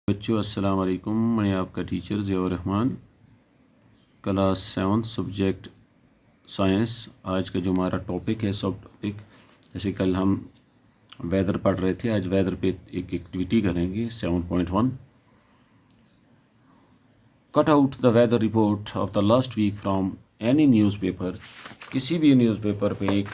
बच्चों अस्सलाम वालेकुम। मैं आपका teacher Ziaur Rahman, class 7 subject science. आज का जो हमारा टॉपिक है सब टॉपिक, जैसे कल हम वेदर पढ़ रहे थे, आज वेदर पे एक एक्टिविटी करेंगे। 7.1 cut out the weather report of the last week from any newspaper. किसी भी न्यूज़पेपर पे एक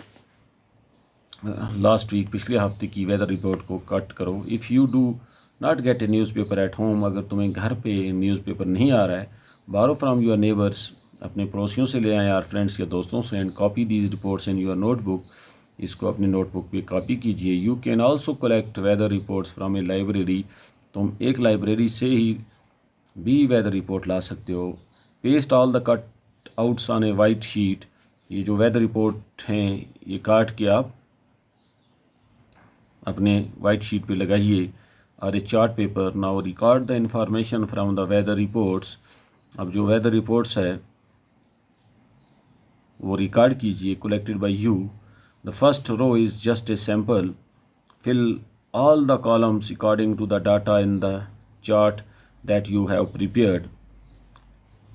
लास्ट वीक पिछले हफ्ते की वेदर रिपोर्ट को कट करो। If you do not gate A newspaper at home, अगर तुम्हें घर पे न्यूज़पेपर नहीं आ रहा है, बारो फ्राम योर नेबर्स, अपने पड़ोसियों से ले आएँ, यार फ्रेंड्स या दोस्तों से, and copy these reports in your notebook, इसको अपनी नोटबुक पे कॉपी कीजिए। You can also collect weather reports from a library, तुम एक लाइब्रेरी से ही भी वेदर रिपोर्ट ला सकते हो। Paste all the cut outs on A white sheet, ये जो वेदर रिपोर्ट हैं ये काट के आप अपने वाइट शीट पे लगाइए। और a chart paper, now record the information from the weather reports, अब जो वेदर रिपोर्ट्स है वो रिकॉर्ड कीजिए, collected by you. The first row is just a sample, fill all the columns according to the data in the chart that you have prepared.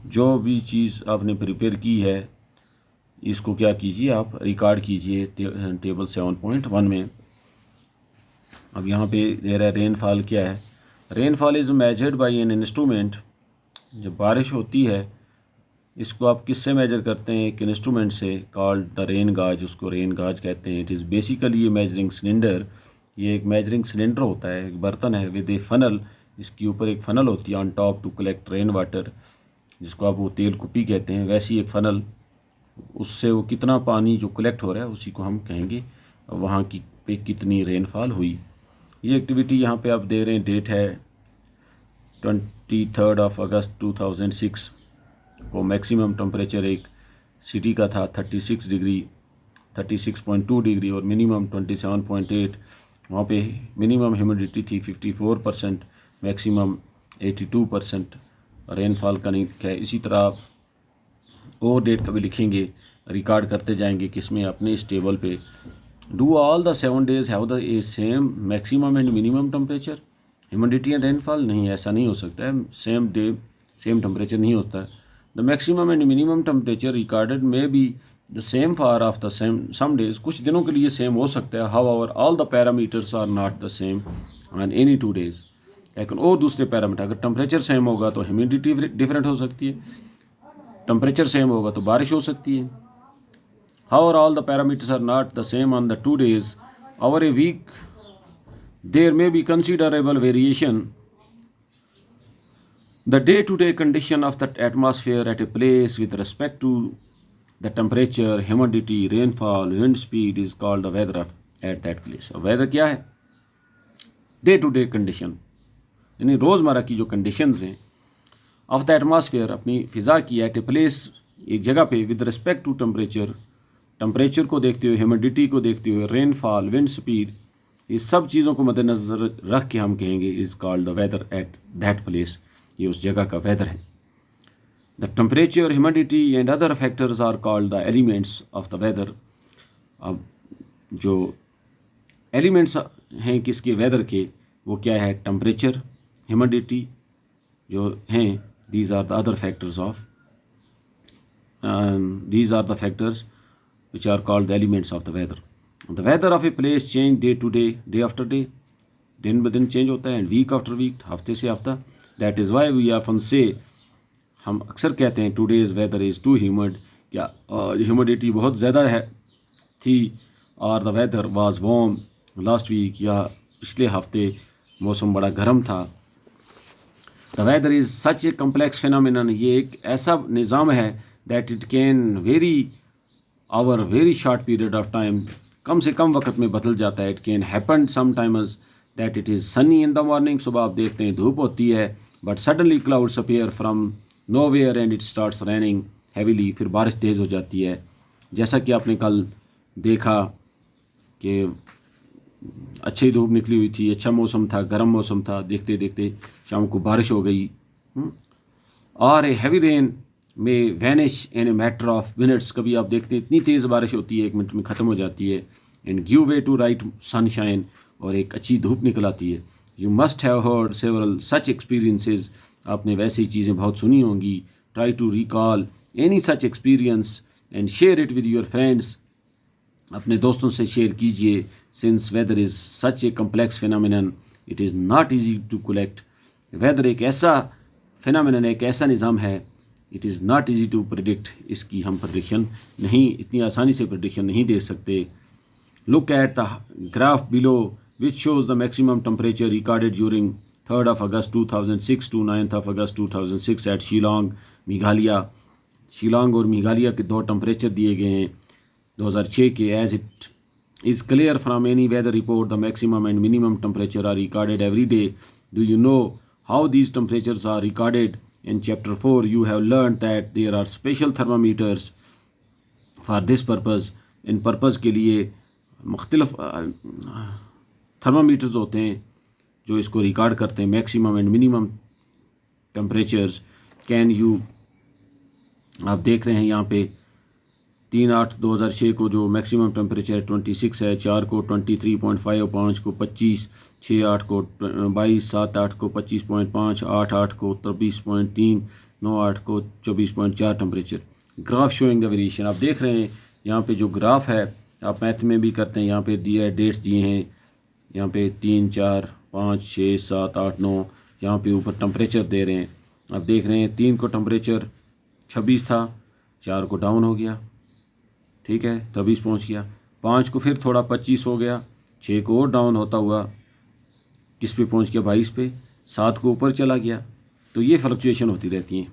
जो भी चीज़ आपने prepare की है इसको क्या कीजिए, आप रिकॉर्ड कीजिए टेबल 7.1 में। अब यहाँ पे दे रहा है रेनफॉल क्या है। Rainfall is measured by an instrument, जब बारिश होती है इसको आप किससे मेजर करते हैं, एक इंस्ट्रूमेंट से, कॉल्ड द रेन गाज, उसको रेन गाज कहते हैं। It is basically A measuring cylinder, ये एक मेजरिंग सिलेंडर होता है, एक बर्तन है, विद ए फनल, इसके ऊपर एक फ़नल होती है on top to collect rain water, जिसको आप वो तेल कुप्पी कहते हैं, वैसी एक फ़नल, उससे वो कितना पानी जो कलेक्ट हो रहा है उसी को हम कहेंगे वहाँ की पे कितनी रेनफॉल हुई। ये एक्टिविटी यहाँ पे आप दे रहे हैं, डेट है 23 अगस्त 2006 को। मैक्सिमम टेम्परेचर एक सिटी का था 36 डिग्री 36.2 डिग्री और मिनिमम 27.8। वहाँ पे मिनिमम ह्यूमिडिटी थी 54%, मैक्सिमम 82%। रेनफॉल का नहीं क्या है। इसी तरह आप और डेट कभी लिखेंगे, रिकॉर्ड करते जाएंगे किसमें, अपने इस टेबल पे। Do all the 7 days have the A same maximum and minimum temperature, humidity and rainfall? नहीं, ऐसा नहीं हो सकता है, सेम डे सेम टेम्परेचर नहीं होता है। The maximum and minimum temperature recorded may be the same for of the same some days, कुछ दिनों के लिए सेम हो सकता है। However all the parameters are not the same on any 2 days, लेकिन और दूसरे पैरामीटर, अगर टेम्परेचर सेम होगा तो ह्यूमिडिटी डिफरेंट हो सकती है, टेम्परेचर सेम होगा तो बारिश हो सकती है। However, all the parameters are not the same on the 2 days. Over a week, there may be considerable variation. The day-to-day condition of the atmosphere at a place with respect to the temperature, humidity, rainfall, wind speed is called the weather at that place. Weather क्या है? Day-to-day condition, यानी रोज़मर्रा की जो conditions हैं of the atmosphere, अपनी फ़िज़ा की, at a place, एक जगह पे, with respect to temperature, temperature को देखते हुए, ह्यूमिडिटी को देखते हुए, रेनफॉल, विंड स्पीड, ये सब चीज़ों को मद्देनज़र रख के हम कहेंगे is called the weather at that place, ये उस जगह का वेदर है। The temperature, humidity and other factors are called the elements of the weather. अब जो एलिमेंट्स हैं किसके, वेदर के, वो क्या है, टेम्परेचर, ह्यूमिडिटी जो हैं, these are the other factors of these are the factors which are called the elements of the weather. The weather of a place change day to day, day after day, दिन ब दिन change होता है, and week after week, हफ्ते से हफ्ता। That is why we often say, हम अक्सर कहते हैं today's weather is too humid, क्या ह्यूमिडिटी बहुत ज़्यादा है थी, और the weather was warm last week, या पिछले हफ्ते मौसम बड़ा गर्म था। The weather is such a complex phenomenon, ये एक ऐसा निज़ाम है that it can vary over very short period of time, कम से कम वक्त में बदल जाता है। It can happen sometimes that it is Sunny in the morning, सुबह आप देखते हैं धूप होती है, but suddenly clouds appear from nowhere and it starts raining heavily, फिर बारिश तेज़ हो जाती है। जैसा कि आपने कल देखा कि अच्छी धूप निकली हुई थी, अच्छा मौसम था, गर्म मौसम था, देखते देखते शाम को बारिश हो गई। और ए हैवी रेन में vanish in a matter of minutes, कभी आप देखते हैं इतनी तेज़ बारिश होती है 1 मिनट में ख़त्म हो जाती है। And give way to bright sunshine, और एक अच्छी धूप निकल आती है। You must have heard several such experiences, आपने वैसी चीज़ें बहुत सुनी होंगी. Try to recall any such experience and share it with your friends, अपने दोस्तों से शेयर कीजिए. Since weather is such a complex phenomenon it is not easy to collect. Weather एक ऐसा फिनोमिनन, एक ऐसा निज़ाम है, it is not easy to predict, इसकी हम प्रिडिक्शन नहीं, इतनी आसानी से प्रिडिक्शन नहीं दे सकते. Look at the graph below which shows the maximum temperature recorded during 3rd of August 2006 to 9th of August 2006 at Shillong, Meghalaya. Shillong और मेघालय के दो टेम्परेचर दिए गए हैं 2006 के. As it is clear from any weather report the maximum and minimum temperature are recorded every day. Do you know how these temperatures are recorded? In chapter 4 you have learned that there are special thermometers for this purpose. In purpose के लिए मुख्तलिफ thermometers होते हैं जो इसको record करते हैं maximum and minimum temperatures. Can you, आप देख रहे हैं यहाँ पे 3/8/2006 को जो मैक्सिमम टेम्परेचर 26 है, 4 को 23.5, 5 को 25, 6/8 को 22, 7/8 को 25.5, 8/8 को 23.3, 9/8 को 24.4 temperature. Graph showing the variation, आप देख रहे हैं यहाँ पे जो ग्राफ है, आप मैथ में भी करते हैं, यहाँ पे दिए है, डेट्स दिए हैं यहाँ पे 3, 4, 5, 6, 7, 8, 9, यहाँ पे ऊपर टेम्परेचर दे रहे हैं. आप देख रहे हैं 3 को टेम्परेचर 26 था, 4 को डाउन हो गया, ठीक है, 23 पहुँच गया. 5 को फिर थोड़ा 25 हो गया, 6 को और डाउन होता हुआ किस पे पहुँच गया, 22 पे. 7 को ऊपर चला गया. तो ये फ्लक्चुएशन होती रहती हैं.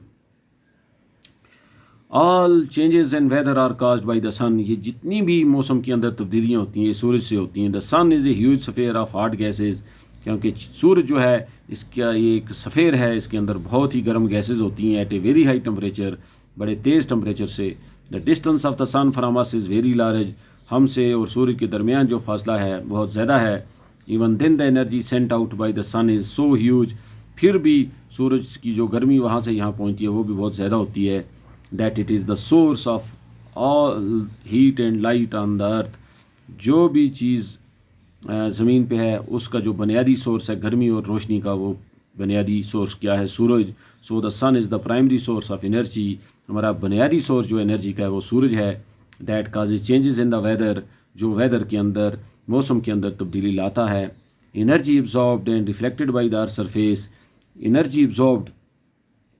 All changes in weather are caused by the sun, ये जितनी भी मौसम के अंदर तब्दीलियाँ होती हैं ये सूरज से होती हैं. The sun is a huge sphere of hot gases, क्योंकि सूरज जो है इसका ये एक सफ़ेर है, इसके अंदर बहुत ही गर्म गैसेज होती हैं at a very high temperature, बड़े तेज़ टेम्परेचर से. The distance of the sun from us is very large, हमसे और सूरज के दरमियान जो फासला है बहुत ज़्यादा है. Even then the energy sent out by the sun is so huge, फिर भी सूरज की जो गर्मी वहाँ से यहाँ पहुँचती है वो भी बहुत ज़्यादा होती है. That it is the source of all heat and light on the earth, जो भी चीज़ ज़मीन पे है उसका जो बुनियादी सोर्स है गर्मी और रोशनी का, वो बुनियादी सोर्स क्या है, सूरज. So the sun is the primary source of energy, हमारा बुनियादी सोर्स जो एनर्जी का है वो सूरज है. That causes changes in the weather, जो वेदर के अंदर, मौसम के अंदर तब्दीली लाता है. Energy absorbed and reflected by the earth surface, energy absorbed,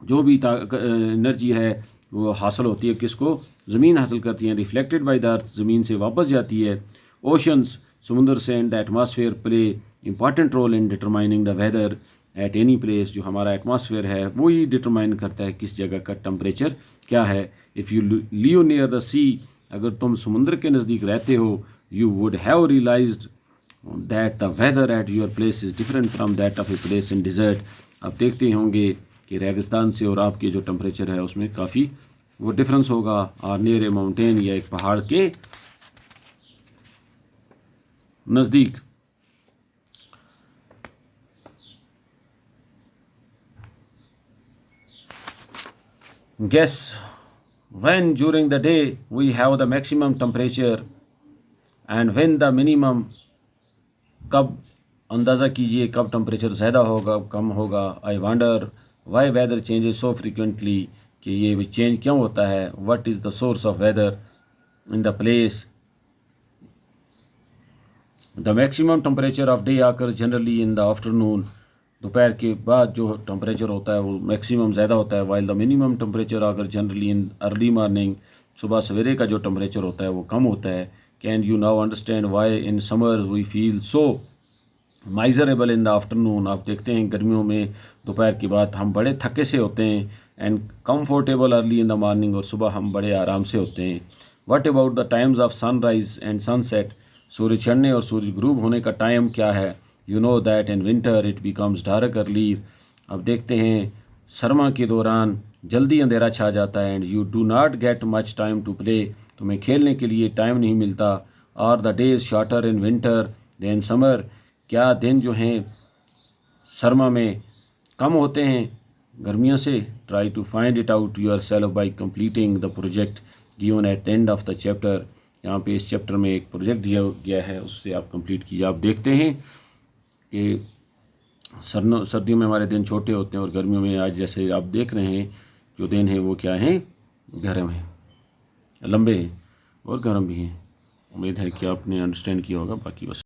जो भी एनर्जी है वो हासिल होती है किसको, ज़मीन हासिल करती है. रिफ्लेक्टेड बाय द अर्थ, ज़मीन से वापस जाती है. ओशंस, समुंदर से, and the atmosphere play important role in determining the weather at any place. जो हमारा एटमॉस्फेयर है वो ही डिटरमाइन करता है किस जगह का टेम्परेचर क्या है. If you live near the sea, अगर तुम समुंदर के नज़दीक रहते हो, you would have realised that the weather at your place is different from that of a place in desert. आप देखते होंगे कि रेगिस्तान से और आपके जो टेम्परेचर है उसमें काफ़ी वो डिफरेंस होगा. और नियर ए माउंटेन, या एक पहाड़ के नज़दीक. Guess when during the day we have the maximum temperature and when the minimum, कब अंदाज़ा कीजिए कब टेम्परेचर ज़्यादा होगा कम होगा. I wonder why weather changes so frequently, कि ये चेंज क्यों होता है. What is the source of weather in the place. The maximum temperature of day occur generally in the afternoon, दोपहर के बाद जो टेम्परेचर होता है वो मैक्सिमम ज़्यादा होता है. वाइल द मिनिमम टेम्परेचर आकर जनरली इन अर्ली मॉर्निंग, सुबह सवेरे का जो टेम्परेचर होता है वो कम होता है. Can you now understand why in summer we feel so miserable in the afternoon. आप देखते हैं गर्मियों में दोपहर के बाद हम बड़े थके से होते हैं. And comfortable early in the morning, और सुबह हम बड़े आराम से होते हैं. What about the times of sunrise and sunset, सूर्य चढ़ने और सूर्य ग्रूब होने का टाइम क्या है. You know that in winter it becomes dark early. अब देखते हैं सरमा के दौरान जल्दी अंधेरा छा जाता है. And you do not get much time to play, तुम्हें खेलने के लिए टाइम नहीं मिलता. और the days shorter in winter than summer, क्या दिन जो हैं सरमा में कम होते हैं गर्मियों से. Try to find it out yourself by completing the project given at the end of the chapter. यहाँ पे इस चैप्टर में एक प्रोजेक्ट दिया गया है, उससे आप कंप्लीट कीजिए. आप देखते हैं कि सर्दियों में हमारे दिन छोटे होते हैं और गर्मियों में आज जैसे आप देख रहे हैं जो दिन है वो क्या है, गर्म है, लंबे हैं और गर्म भी हैं। उम्मीद है कि आपने अंडरस्टैंड किया होगा। बाकी बस